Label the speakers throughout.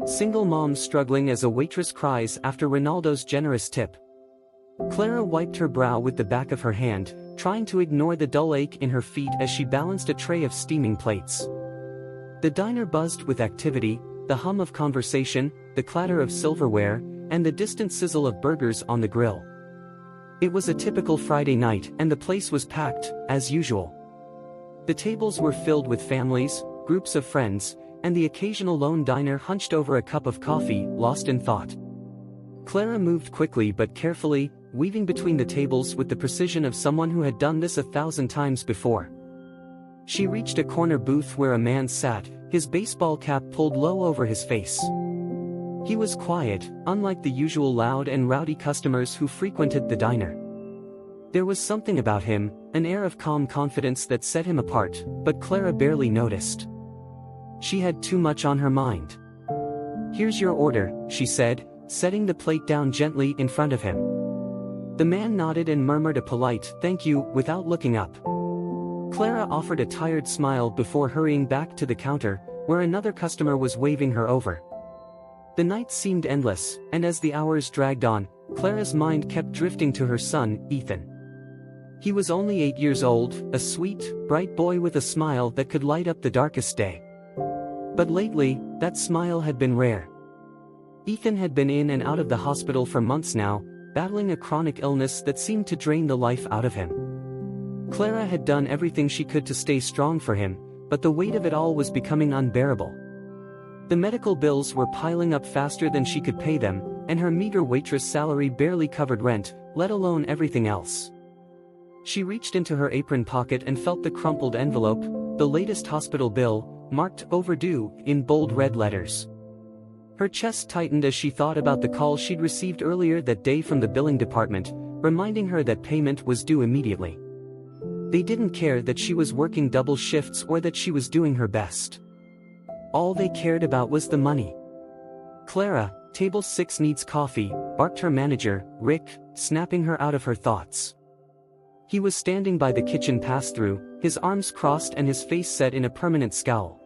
Speaker 1: Single moms struggling as a waitress cries after Ronaldo's generous tip. Clara wiped her brow with the back of her hand, trying to ignore the dull ache in her feet as she balanced a tray of steaming plates. The diner buzzed with activity, the hum of conversation, the clatter of silverware, and the distant sizzle of burgers on the grill. It was a typical Friday night and the place was packed, as usual. The tables were filled with families, groups of friends, and the occasional lone diner hunched over a cup of coffee, lost in thought. Clara moved quickly but carefully, weaving between the tables with the precision of someone who had done this 1,000 times before. She reached a corner booth where a man sat, his baseball cap pulled low over his face. He was quiet, unlike the usual loud and rowdy customers who frequented the diner. There was something about him, an air of calm confidence that set him apart, but Clara barely noticed. She had too much on her mind. "Here's your order," she said, setting the plate down gently in front of him. The man nodded and murmured a polite "thank you" without looking up. Clara offered a tired smile before hurrying back to the counter, where another customer was waving her over. The night seemed endless, and as the hours dragged on, Clara's mind kept drifting to her son, Ethan. He was only 8 years old, a sweet, bright boy with a smile that could light up the darkest day. But lately, that smile had been rare. Ethan had been in and out of the hospital for months now, battling a chronic illness that seemed to drain the life out of him. Clara had done everything she could to stay strong for him, but the weight of it all was becoming unbearable. The medical bills were piling up faster than she could pay them, and her meager waitress salary barely covered rent, let alone everything else. She reached into her apron pocket and felt the crumpled envelope, the latest hospital bill, marked "overdue" in bold red letters. Her chest tightened as she thought about the call she'd received earlier that day from the billing department, reminding her that payment was due immediately. They didn't care that she was working double shifts or that she was doing her best. All they cared about was the money. "Clara, table 6 needs coffee," barked her manager, Rick, snapping her out of her thoughts. He was standing by the kitchen pass-through, his arms crossed and his face set in a permanent scowl.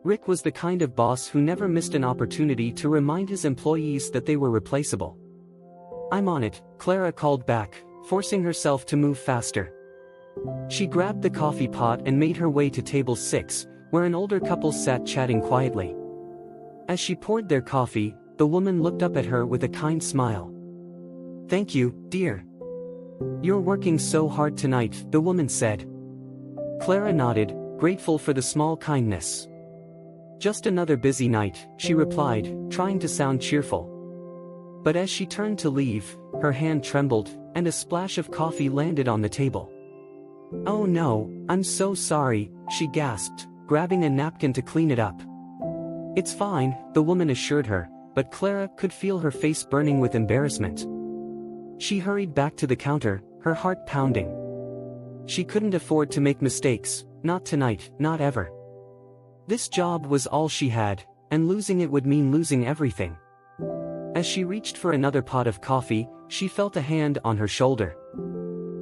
Speaker 1: Rick was the kind of boss who never missed an opportunity to remind his employees that they were replaceable. "I'm on it," Clara called back, forcing herself to move faster. She grabbed the coffee pot and made her way to table 6, where an older couple sat chatting quietly. As she poured their coffee, the woman looked up at her with a kind smile. "Thank you, dear. You're working so hard tonight," the woman said. Clara nodded, grateful for the small kindness. "Just another busy night," she replied, trying to sound cheerful. But as she turned to leave, her hand trembled, and a splash of coffee landed on the table. "Oh no, I'm so sorry," she gasped, grabbing a napkin to clean it up. "It's fine," the woman assured her, but Clara could feel her face burning with embarrassment. She hurried back to the counter, her heart pounding. She couldn't afford to make mistakes, not tonight, not ever. This job was all she had, and losing it would mean losing everything. As she reached for another pot of coffee, she felt a hand on her shoulder.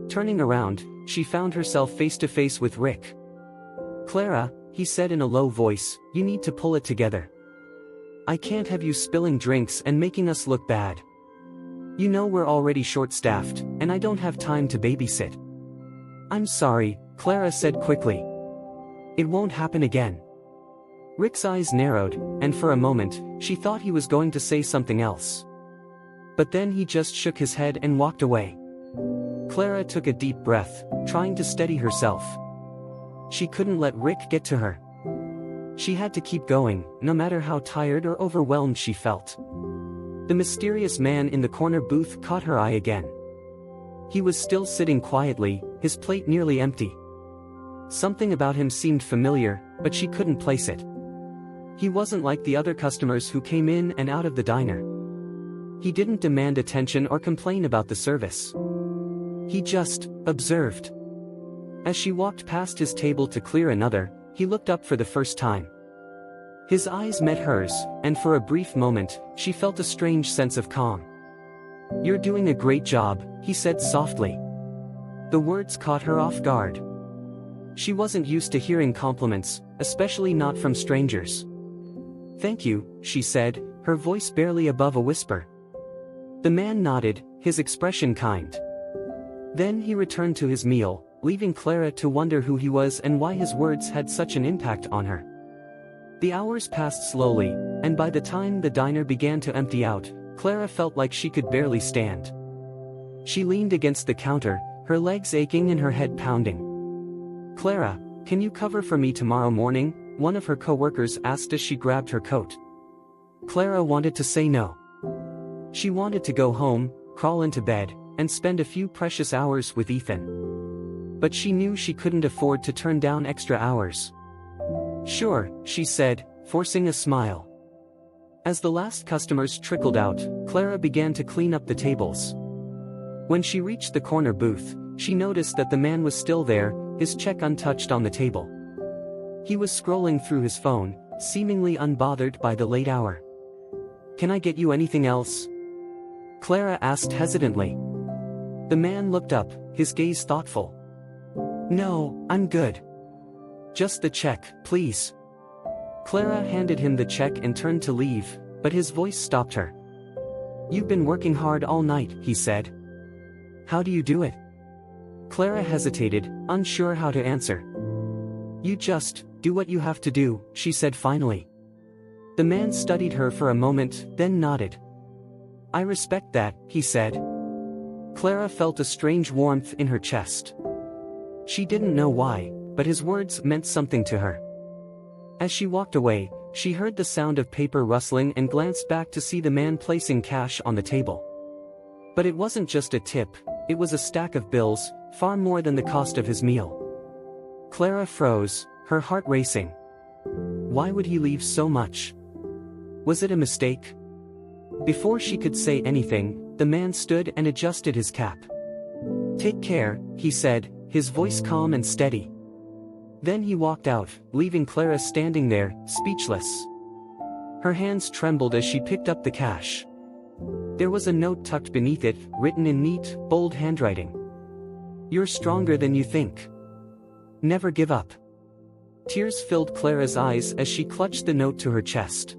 Speaker 1: Turning around, she found herself face to face with Rick. "Clara," he said in a low voice, "you need to pull it together. I can't have you spilling drinks and making us look bad. You know we're already short-staffed, and I don't have time to babysit." "I'm sorry," Clara said quickly. "It won't happen again." Rick's eyes narrowed, and for a moment, she thought he was going to say something else. But then he just shook his head and walked away. Clara took a deep breath, trying to steady herself. She couldn't let Rick get to her. She had to keep going, no matter how tired or overwhelmed she felt. The mysterious man in the corner booth caught her eye again. He was still sitting quietly, his plate nearly empty. Something about him seemed familiar, but she couldn't place it. He wasn't like the other customers who came in and out of the diner. He didn't demand attention or complain about the service. He just observed. As she walked past his table to clear another, he looked up for the first time. His eyes met hers, and for a brief moment, she felt a strange sense of calm. "You're doing a great job," he said softly. The words caught her off guard. She wasn't used to hearing compliments, especially not from strangers. "Thank you," she said, her voice barely above a whisper. The man nodded, his expression kind. Then he returned to his meal, leaving Clara to wonder who he was and why his words had such an impact on her. The hours passed slowly, and by the time the diner began to empty out, Clara felt like she could barely stand. She leaned against the counter, her legs aching and her head pounding. "Clara, can you cover for me tomorrow morning?" one of her co-workers asked as she grabbed her coat. Clara wanted to say no. She wanted to go home, crawl into bed, and spend a few precious hours with Ethan. But she knew she couldn't afford to turn down extra hours. "Sure," she said, forcing a smile. As the last customers trickled out, Clara began to clean up the tables. When she reached the corner booth, she noticed that the man was still there, his check untouched on the table. He was scrolling through his phone, seemingly unbothered by the late hour. "Can I get you anything else?" Clara asked hesitantly. The man looked up, his gaze thoughtful. "No, I'm good. Just the check, please." Clara handed him the check and turned to leave, but his voice stopped her. "You've been working hard all night," he said. "How do you do it?" Clara hesitated, unsure how to answer. "You just do what you have to do," she said finally. The man studied her for a moment, then nodded. "I respect that," he said. Clara felt a strange warmth in her chest. She didn't know why, but his words meant something to her. As she walked away, she heard the sound of paper rustling and glanced back to see the man placing cash on the table. But it wasn't just a tip, it was a stack of bills, far more than the cost of his meal. Clara froze, her heart racing. Why would he leave so much? Was it a mistake? Before she could say anything, the man stood and adjusted his cap. "Take care," he said, his voice calm and steady. Then he walked out, leaving Clara standing there, speechless. Her hands trembled as she picked up the cash. There was a note tucked beneath it, written in neat, bold handwriting. "You're stronger than you think. Never give up." Tears filled Clara's eyes as she clutched the note to her chest.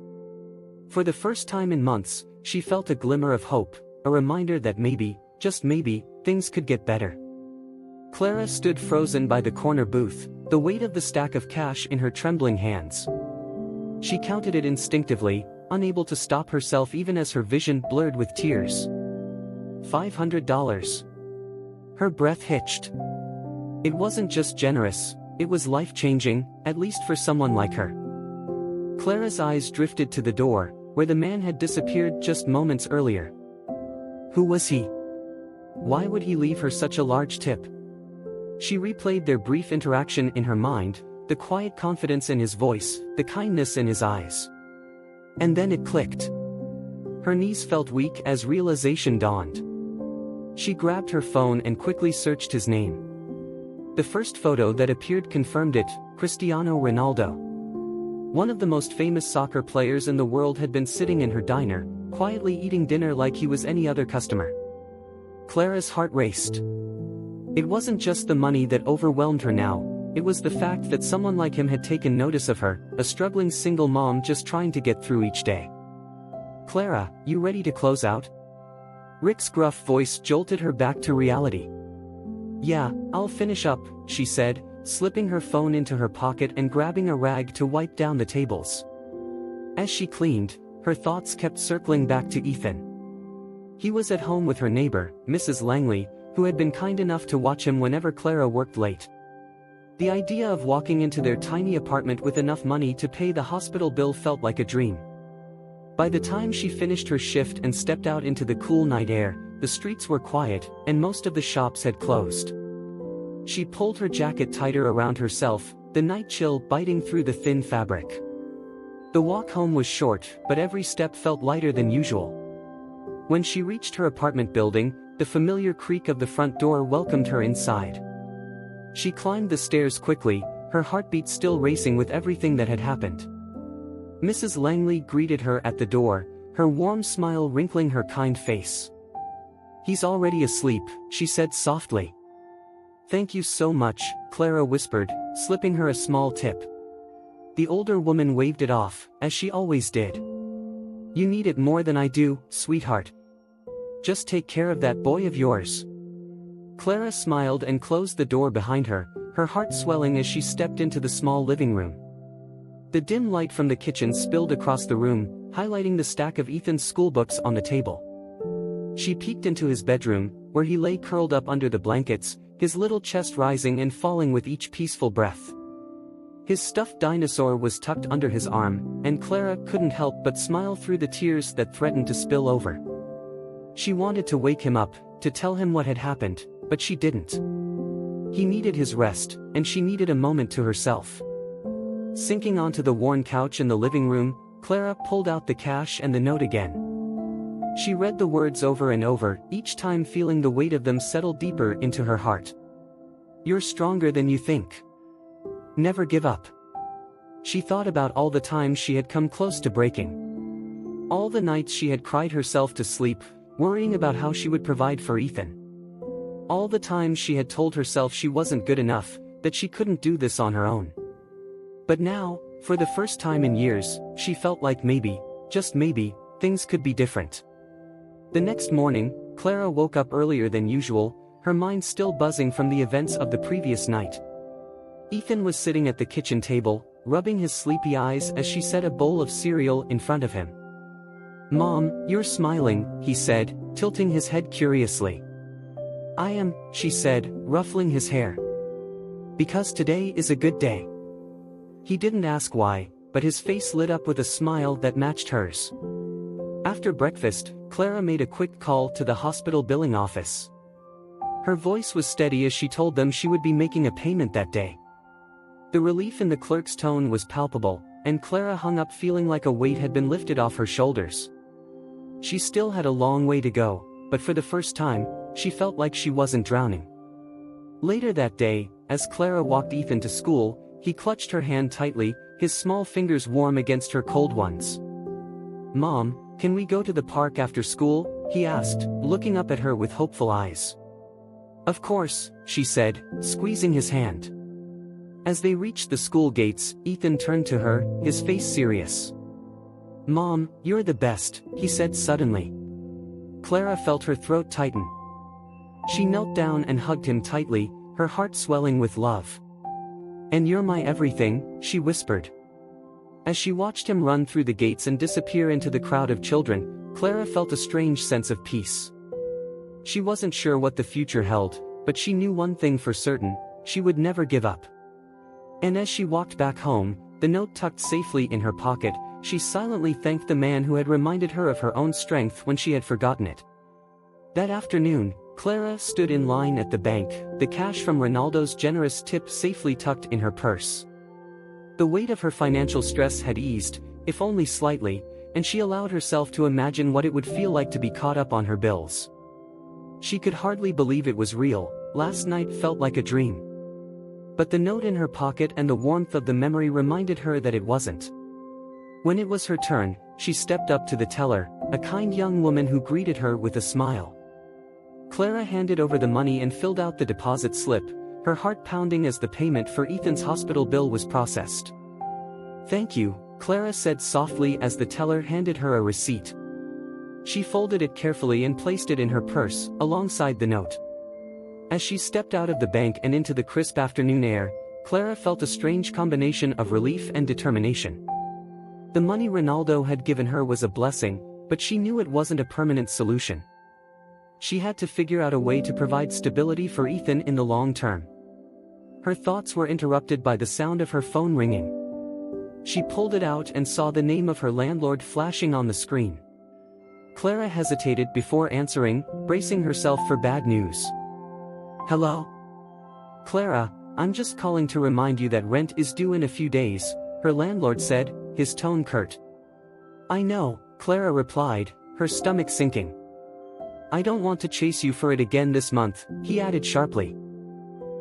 Speaker 1: For the first time in months, she felt a glimmer of hope, a reminder that maybe, just maybe, things could get better. Clara stood frozen by the corner booth, the weight of the stack of cash in her trembling hands. She counted it instinctively, unable to stop herself even as her vision blurred with tears. $500. Her breath hitched. It wasn't just generous, it was life-changing, at least for someone like her. Clara's eyes drifted to the door, where the man had disappeared just moments earlier. Who was he? Why would he leave her such a large tip? She replayed their brief interaction in her mind, the quiet confidence in his voice, the kindness in his eyes. And then it clicked. Her knees felt weak as realization dawned. She grabbed her phone and quickly searched his name. The first photo that appeared confirmed it, Cristiano Ronaldo. One of the most famous soccer players in the world had been sitting in her diner, quietly eating dinner like he was any other customer. Clara's heart raced. It wasn't just the money that overwhelmed her now, it was the fact that someone like him had taken notice of her, a struggling single mom just trying to get through each day. "Clara, you ready to close out?" Rick's gruff voice jolted her back to reality. "Yeah, I'll finish up," she said, slipping her phone into her pocket and grabbing a rag to wipe down the tables. As she cleaned, her thoughts kept circling back to Ethan. He was at home with her neighbor, Mrs. Langley, who had been kind enough to watch him whenever Clara worked late. The idea of walking into their tiny apartment with enough money to pay the hospital bill felt like a dream. By the time she finished her shift and stepped out into the cool night air, the streets were quiet, and most of the shops had closed. She pulled her jacket tighter around herself, the night chill biting through the thin fabric. The walk home was short, but every step felt lighter than usual. When she reached her apartment building, the familiar creak of the front door welcomed her inside. She climbed the stairs quickly, her heartbeat still racing with everything that had happened. Mrs. Langley greeted her at the door, her warm smile wrinkling her kind face. "He's already asleep," she said softly. "Thank you so much," Clara whispered, slipping her a small tip. The older woman waved it off, as she always did. You need it more than I do, sweetheart. Just take care of that boy of yours. Clara smiled and closed the door behind her, her heart swelling as she stepped into the small living room. The dim light from the kitchen spilled across the room, highlighting the stack of Ethan's schoolbooks on the table. She peeked into his bedroom, where he lay curled up under the blankets, his little chest rising and falling with each peaceful breath. His stuffed dinosaur was tucked under his arm, and Clara couldn't help but smile through the tears that threatened to spill over. She wanted to wake him up, to tell him what had happened, but she didn't. He needed his rest, and she needed a moment to herself. Sinking onto the worn couch in the living room, Clara pulled out the cash and the note again. She read the words over and over, each time feeling the weight of them settle deeper into her heart. You're stronger than you think. Never give up. She thought about all the times she had come close to breaking. All the nights she had cried herself to sleep, worrying about how she would provide for Ethan. All the times she had told herself she wasn't good enough, that she couldn't do this on her own. But now, for the first time in years, she felt like maybe, just maybe, things could be different. The next morning, Clara woke up earlier than usual, her mind still buzzing from the events of the previous night. Ethan was sitting at the kitchen table, rubbing his sleepy eyes as she set a bowl of cereal in front of him. Mom, you're smiling, he said, tilting his head curiously. I am, she said, ruffling his hair. Because today is a good day. He didn't ask why, but his face lit up with a smile that matched hers. After breakfast, Clara made a quick call to the hospital billing office. Her voice was steady as she told them she would be making a payment that day. The relief in the clerk's tone was palpable, and Clara hung up feeling like a weight had been lifted off her shoulders. She still had a long way to go, but for the first time, she felt like she wasn't drowning. Later that day, as Clara walked Ethan to school, he clutched her hand tightly, his small fingers warm against her cold ones. Mom, can we go to the park after school? He asked, looking up at her with hopeful eyes. Of course, she said, squeezing his hand. As they reached the school gates, Ethan turned to her, his face serious. Mom, you're the best, he said suddenly. Clara felt her throat tighten. She knelt down and hugged him tightly, her heart swelling with love. And you're my everything, she whispered. As she watched him run through the gates and disappear into the crowd of children, Clara felt a strange sense of peace. She wasn't sure what the future held, but she knew one thing for certain, she would never give up. And as she walked back home, the note tucked safely in her pocket, she silently thanked the man who had reminded her of her own strength when she had forgotten it. That afternoon, Clara stood in line at the bank, the cash from Ronaldo's generous tip safely tucked in her purse. The weight of her financial stress had eased, if only slightly, and she allowed herself to imagine what it would feel like to be caught up on her bills. She could hardly believe it was real, last night felt like a dream. But the note in her pocket and the warmth of the memory reminded her that it wasn't. When it was her turn, she stepped up to the teller, a kind young woman who greeted her with a smile. Clara handed over the money and filled out the deposit slip, her heart pounding as the payment for Ethan's hospital bill was processed. Thank you, Clara said softly as the teller handed her a receipt. She folded it carefully and placed it in her purse, alongside the note. As she stepped out of the bank and into the crisp afternoon air, Clara felt a strange combination of relief and determination. The money Ronaldo had given her was a blessing, but she knew it wasn't a permanent solution. She had to figure out a way to provide stability for Ethan in the long term. Her thoughts were interrupted by the sound of her phone ringing. She pulled it out and saw the name of her landlord flashing on the screen. Clara hesitated before answering, bracing herself for bad news. Hello? Clara, I'm just calling to remind you that rent is due in a few days, her landlord said, his tone curt. I know, Clara replied, her stomach sinking. I don't want to chase you for it again this month, he added sharply.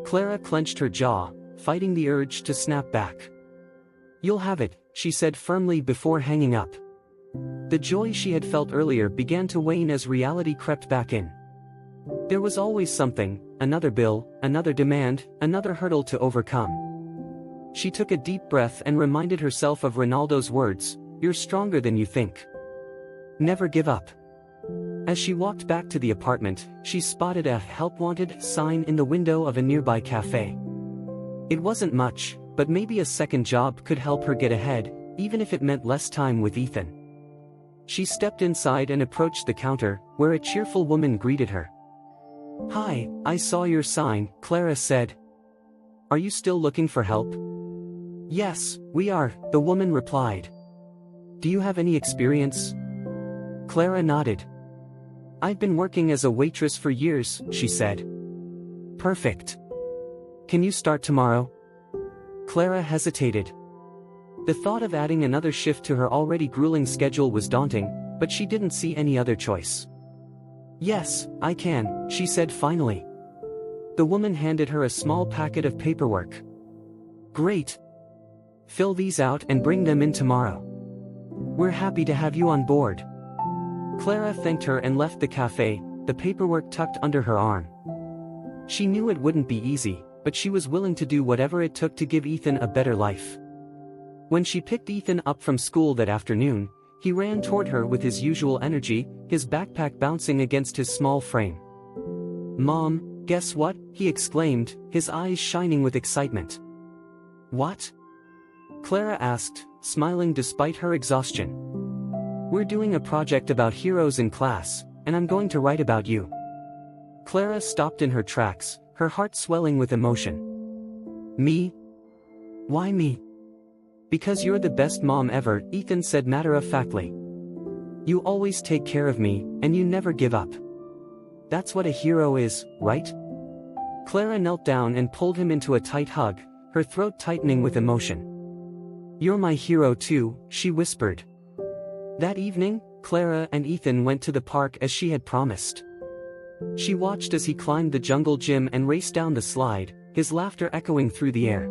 Speaker 1: Clara clenched her jaw, fighting the urge to snap back. You'll have it, she said firmly before hanging up. The joy she had felt earlier began to wane as reality crept back in. There was always something, another bill, another demand, another hurdle to overcome. She took a deep breath and reminded herself of Ronaldo's words, "You're stronger than you think. Never give up." As she walked back to the apartment, she spotted a "Help Wanted" sign in the window of a nearby cafe. It wasn't much, but maybe a second job could help her get ahead, even if it meant less time with Ethan. She stepped inside and approached the counter, where a cheerful woman greeted her. "Hi, I saw your sign," Clara said. "Are you still looking for help?" "Yes, we are," the woman replied. "Do you have any experience?" Clara nodded. "I've been working as a waitress for years," she said. "Perfect. Can you start tomorrow?" Clara hesitated. The thought of adding another shift to her already grueling schedule was daunting, but she didn't see any other choice. "Yes, I can," she said finally. The woman handed her a small packet of paperwork. "Great. Fill these out and bring them in tomorrow. We're happy to have you on board." Clara thanked her and left the cafe, the paperwork tucked under her arm. She knew it wouldn't be easy, but she was willing to do whatever it took to give Ethan a better life. When she picked Ethan up from school that afternoon, he ran toward her with his usual energy, his backpack bouncing against his small frame. "Mom, guess what?" he exclaimed, his eyes shining with excitement. "What?" Clara asked, smiling despite her exhaustion. "We're doing a project about heroes in class, and I'm going to write about you." Clara stopped in her tracks, her heart swelling with emotion. "Me? Why me?" "Because you're the best mom ever," Ethan said matter-of-factly. "You always take care of me, and you never give up. That's what a hero is, right?" Clara knelt down and pulled him into a tight hug, her throat tightening with emotion. "You're my hero too," she whispered. That evening, Clara and Ethan went to the park as she had promised. She watched as he climbed the jungle gym and raced down the slide, his laughter echoing through the air.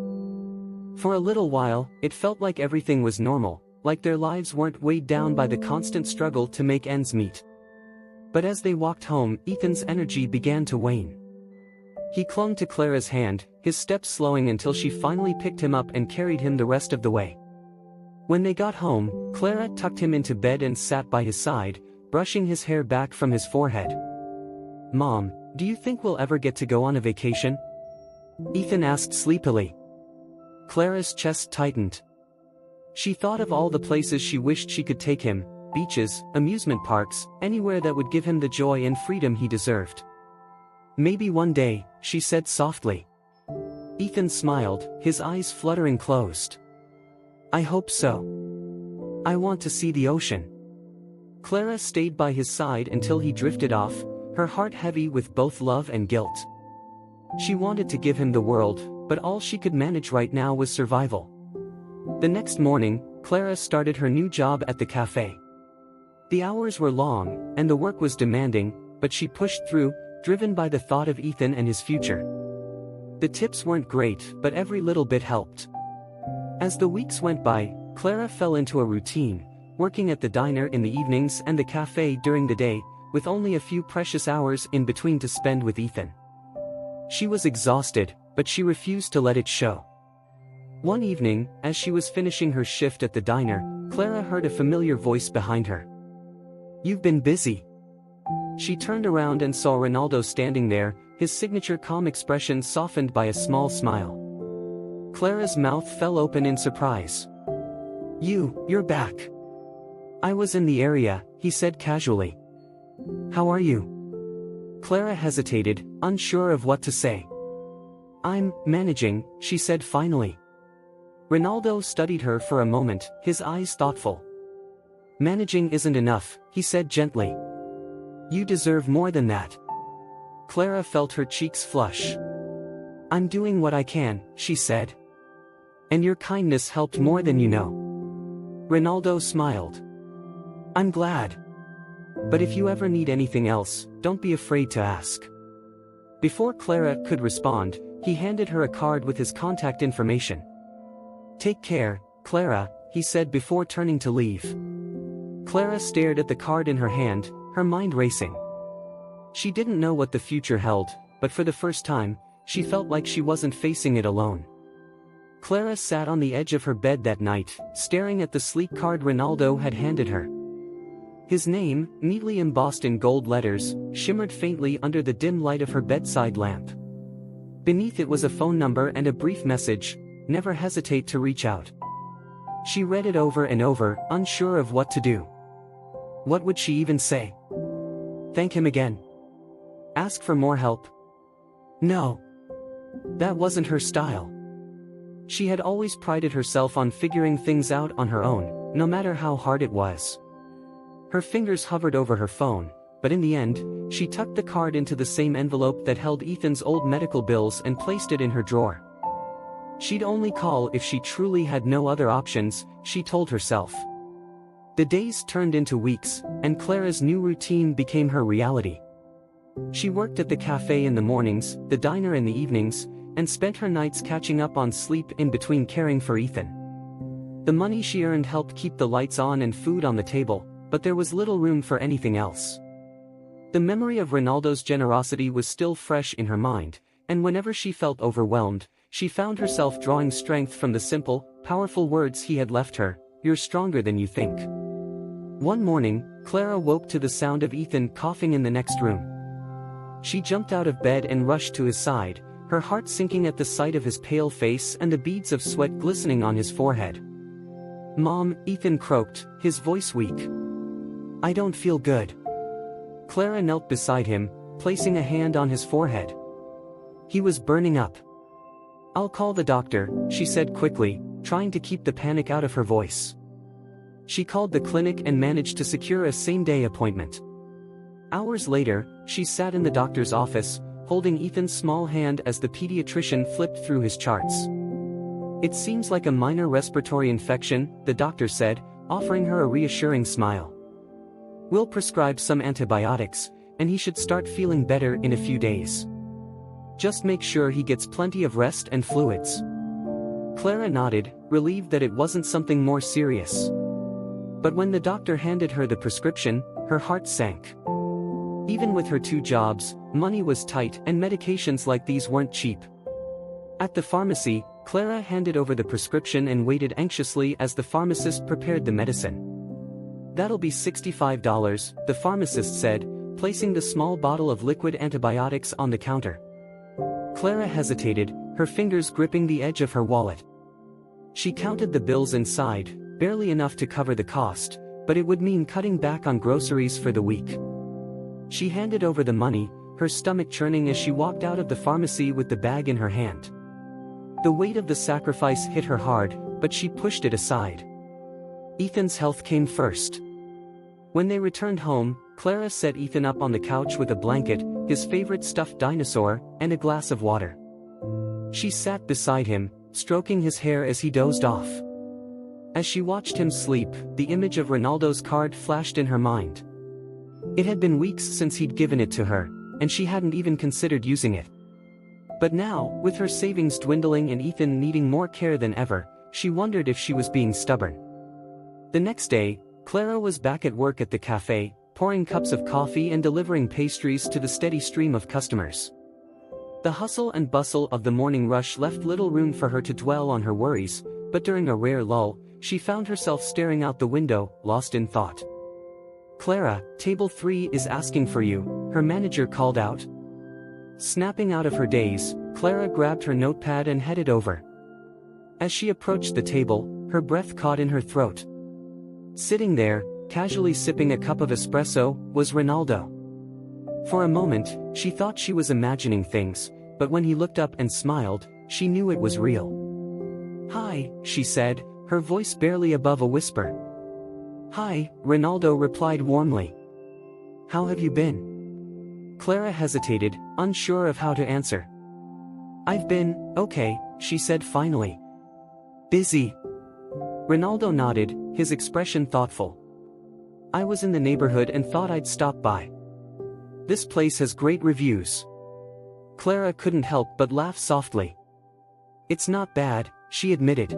Speaker 1: For a little while, it felt like everything was normal, like their lives weren't weighed down by the constant struggle to make ends meet. But as they walked home, Ethan's energy began to wane. He clung to Clara's hand, his steps slowing until she finally picked him up and carried him the rest of the way. When they got home, Clara tucked him into bed and sat by his side, brushing his hair back from his forehead. "Mom, do you think we'll ever get to go on a vacation?" Ethan asked sleepily. Clara's chest tightened. She thought of all the places she wished she could take him, beaches, amusement parks, anywhere that would give him the joy and freedom he deserved. "Maybe one day," she said softly. Ethan smiled, his eyes fluttering closed. "I hope so. I want to see the ocean." Clara stayed by his side until he drifted off, her heart heavy with both love and guilt. She wanted to give him the world, but all she could manage right now was survival. The next morning, Clara started her new job at the cafe. The hours were long, and the work was demanding, but she pushed through, driven by the thought of Ethan and his future. The tips weren't great, but every little bit helped. As the weeks went by, Clara fell into a routine, working at the diner in the evenings and the cafe during the day, with only a few precious hours in between to spend with Ethan. She was exhausted, but she refused to let it show. One evening, as she was finishing her shift at the diner, Clara heard a familiar voice behind her. "You've been busy." She turned around and saw Ronaldo standing there, his signature calm expression softened by a small smile. Clara's mouth fell open in surprise. You're back." "I was in the area," he said casually. "How are you?" Clara hesitated, unsure of what to say. "I'm managing," she said finally. Ronaldo studied her for a moment, his eyes thoughtful. "Managing isn't enough," he said gently. "You deserve more than that." Clara felt her cheeks flush. "I'm doing what I can," she said. "And your kindness helped more than you know." Ronaldo smiled. "I'm glad. But if you ever need anything else, don't be afraid to ask." Before Clara could respond, he handed her a card with his contact information. "Take care, Clara," he said before turning to leave. Clara stared at the card in her hand, her mind racing. She didn't know what the future held, but for the first time, she felt like she wasn't facing it alone. Clara sat on the edge of her bed that night, staring at the sleek card Ronaldo had handed her. His name, neatly embossed in gold letters, shimmered faintly under the dim light of her bedside lamp. Beneath it was a phone number and a brief message: "Never hesitate to reach out." She read it over and over, unsure of what to do. What would she even say? Thank him again? Ask for more help? No. That wasn't her style. She had always prided herself on figuring things out on her own, no matter how hard it was. Her fingers hovered over her phone, but in the end, she tucked the card into the same envelope that held Ethan's old medical bills and placed it in her drawer. She'd only call if she truly had no other options, she told herself. The days turned into weeks, and Clara's new routine became her reality. She worked at the cafe in the mornings, the diner in the evenings, and spent her nights catching up on sleep in between caring for Ethan. The money she earned helped keep the lights on and food on the table, but there was little room for anything else. The memory of Ronaldo's generosity was still fresh in her mind, and whenever she felt overwhelmed, she found herself drawing strength from the simple, powerful words he had left her: "You're stronger than you think." One morning, Clara woke to the sound of Ethan coughing in the next room. She jumped out of bed and rushed to his side, her heart sinking at the sight of his pale face and the beads of sweat glistening on his forehead. "Mom," Ethan croaked, his voice weak. "I don't feel good." Clara knelt beside him, placing a hand on his forehead. He was burning up. "I'll call the doctor," she said quickly, trying to keep the panic out of her voice. She called the clinic and managed to secure a same-day appointment. Hours later, she sat in the doctor's office, holding Ethan's small hand as the pediatrician flipped through his charts. "It seems like a minor respiratory infection," the doctor said, offering her a reassuring smile. "We'll prescribe some antibiotics, and he should start feeling better in a few days. Just make sure he gets plenty of rest and fluids." Clara nodded, relieved that it wasn't something more serious. But when the doctor handed her the prescription, her heart sank. Even with her 2 jobs, money was tight and medications like these weren't cheap. At the pharmacy, Clara handed over the prescription and waited anxiously as the pharmacist prepared the medicine. "That'll be $65, the pharmacist said, placing the small bottle of liquid antibiotics on the counter. Clara hesitated, her fingers gripping the edge of her wallet. She counted the bills inside, barely enough to cover the cost, but it would mean cutting back on groceries for the week. She handed over the money, her stomach churning as she walked out of the pharmacy with the bag in her hand. The weight of the sacrifice hit her hard, but she pushed it aside. Ethan's health came first. When they returned home, Clara set Ethan up on the couch with a blanket, his favorite stuffed dinosaur, and a glass of water. She sat beside him, stroking his hair as he dozed off. As she watched him sleep, the image of Ronaldo's card flashed in her mind. It had been weeks since he'd given it to her, and she hadn't even considered using it. But now, with her savings dwindling and Ethan needing more care than ever, she wondered if she was being stubborn. The next day, Clara was back at work at the cafe, pouring cups of coffee and delivering pastries to the steady stream of customers. The hustle and bustle of the morning rush left little room for her to dwell on her worries, but during a rare lull, she found herself staring out the window, lost in thought. "Clara, table 3 is asking for you," her manager called out. Snapping out of her daze, Clara grabbed her notepad and headed over. As she approached the table, her breath caught in her throat. Sitting there, casually sipping a cup of espresso, was Ronaldo. For a moment, she thought she was imagining things, but when he looked up and smiled, she knew it was real. "Hi," she said, her voice barely above a whisper. "Hi," Ronaldo replied warmly. "How have you been?" Clara hesitated, unsure of how to answer. "I've been okay," she said finally. "Busy?" Ronaldo nodded, his expression thoughtful. "I was in the neighborhood and thought I'd stop by. This place has great reviews." Clara couldn't help but laugh softly. "It's not bad," she admitted.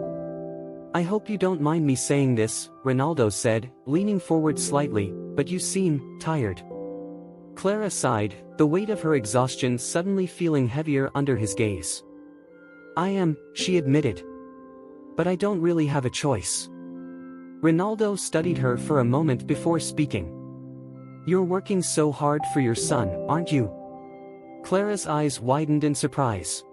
Speaker 1: "I hope you don't mind me saying this," Ronaldo said, leaning forward slightly, "but you seem tired." Clara sighed, the weight of her exhaustion suddenly feeling heavier under his gaze. "I am," she admitted. But I don't really have a choice. Ronaldo studied her for a moment before speaking. You're working so hard for your son, aren't you? Clara's eyes widened in surprise.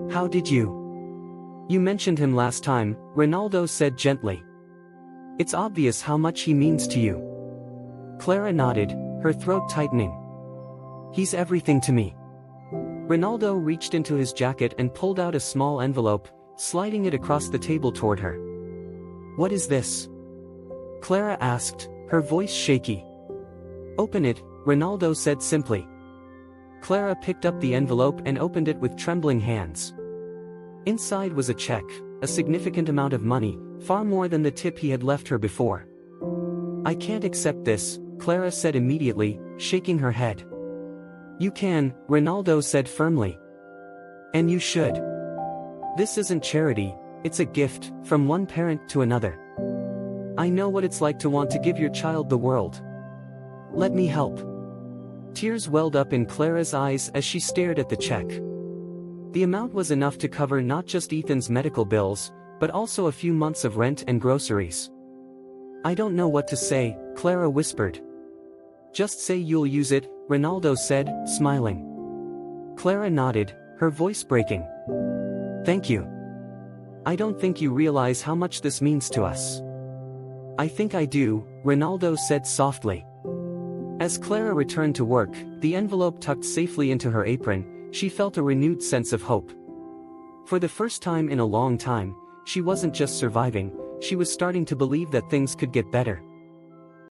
Speaker 1: How did you? You mentioned him last time, Ronaldo said gently. It's obvious how much he means to you. Clara nodded, her throat tightening. He's everything to me. Ronaldo reached into his jacket and pulled out a small envelope, sliding it across the table toward her. What is this? Clara asked, her voice shaky. Open it, Ronaldo said simply. Clara picked up the envelope and opened it with trembling hands. Inside was a check, a significant amount of money, far more than the tip he had left her before. I can't accept this, Clara said immediately, shaking her head. You can, Ronaldo said firmly. And you should. This isn't charity, it's a gift, from one parent to another. I know what it's like to want to give your child the world. Let me help. Tears welled up in Clara's eyes as she stared at the check. The amount was enough to cover not just Ethan's medical bills, but also a few months of rent and groceries. I don't know what to say, Clara whispered. Just say you'll use it, Ronaldo said, smiling. Clara nodded, her voice breaking. Thank you. I don't think you realize how much this means to us. I think I do, Ronaldo said softly. As Clara returned to work, the envelope tucked safely into her apron, she felt a renewed sense of hope. For the first time in a long time, she wasn't just surviving, she was starting to believe that things could get better.